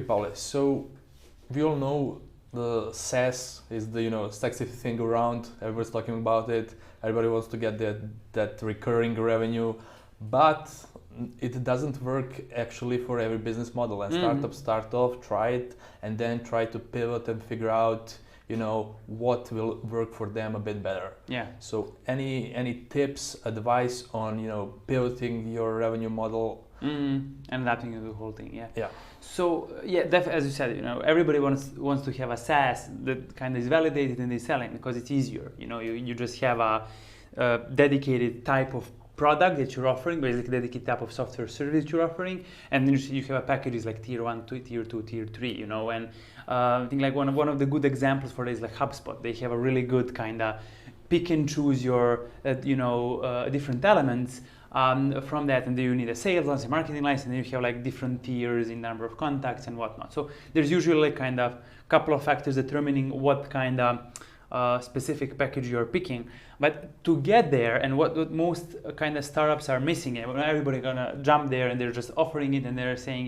Pavle. So we all know the SaaS is the sexy thing around. Everybody's talking about it. Everybody wants to get that recurring revenue, but it doesn't work actually for every business model. And startups start off, try it, and then try to pivot and figure out what will work for them a bit better. Yeah. So any tips, advice on pivoting your revenue model and adapting to the whole thing? Yeah. Yeah. So yeah, as you said, everybody wants to have a SaaS that kind of is validated and is selling because it's easier. You just have a dedicated type of product that you're offering, basically dedicated type of software service you're offering, and then you have a packages like tier 1, tier 2, tier 3, and I think like one of the good examples for this is like HubSpot. They have a really good kind of pick and choose your different elements from that, and then you need a sales license, a marketing license, and you have like different tiers in number of contacts and whatnot. So there's usually kind of a couple of factors determining what kind of specific package you're picking. But to get there, and what most kind of startups are missing, and everybody gonna jump there and they're just offering it and they're saying,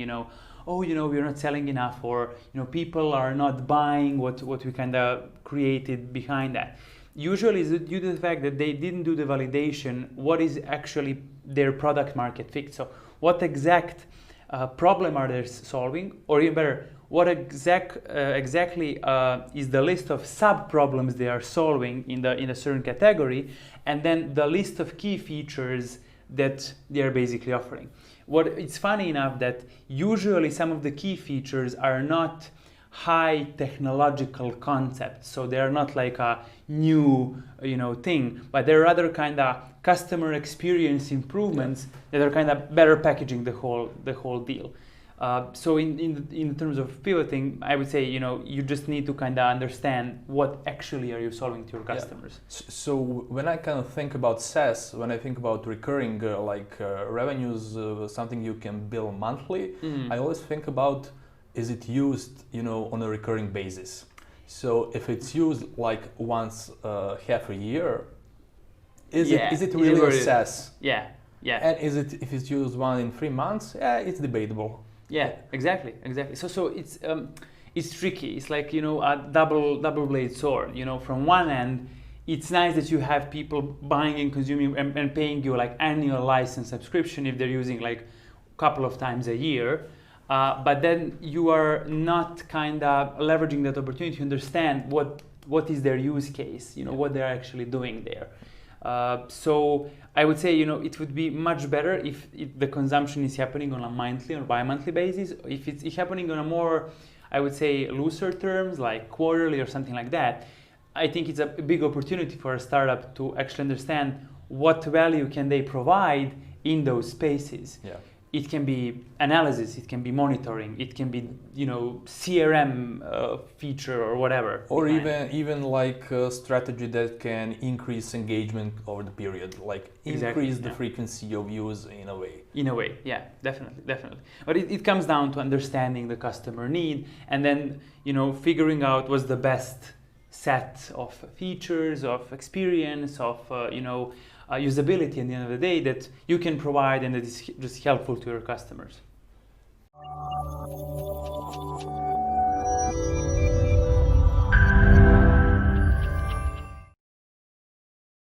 we're not selling enough, or people are not buying what we kind of created behind that. Usually it's due to the fact that they didn't do the validation, what is actually their product market fit. So what exact problem are they solving, or even better, what exactly is the list of sub-problems they are solving in a certain category, and then the list of key features that they are basically offering. It's funny enough that usually some of the key features are not high technological concepts, so they are not like a new thing, but they're rather kind of customer experience improvements that are kind of better packaging the whole deal. So in terms of pivoting, I would say you just need to kind of understand what actually are you solving to your customers. So when I kind of think about SaaS, when I think about recurring revenues, something you can bill monthly, I always think about, is it used on a recurring basis? So if it's used like once half a year, is it really a SaaS? Yeah. And if it's used one in 3 months? Yeah, it's debatable. Yeah, exactly. So it's tricky. It's like a double blade sword. From one end, it's nice that you have people buying and consuming and paying you like annual license subscription if they're using like a couple of times a year. But then you are not kind of leveraging that opportunity to understand what is their use case, what they're actually doing there. So I would say, it would be much better if the consumption is happening on a monthly or bi-monthly basis. If it's happening on a more, I would say, looser terms, like quarterly or something like that, I think it's a big opportunity for a startup to actually understand what value can they provide in those spaces. Yeah. It can be analysis, it can be monitoring, it can be CRM feature or whatever. Or even like a strategy that can increase engagement over the period, like increase the frequency of use in a way. In a way, yeah, definitely. But it comes down to understanding the customer need and then figuring out what's the best set of features, of experience, of usability at the end of the day that you can provide and that is just helpful to your customers.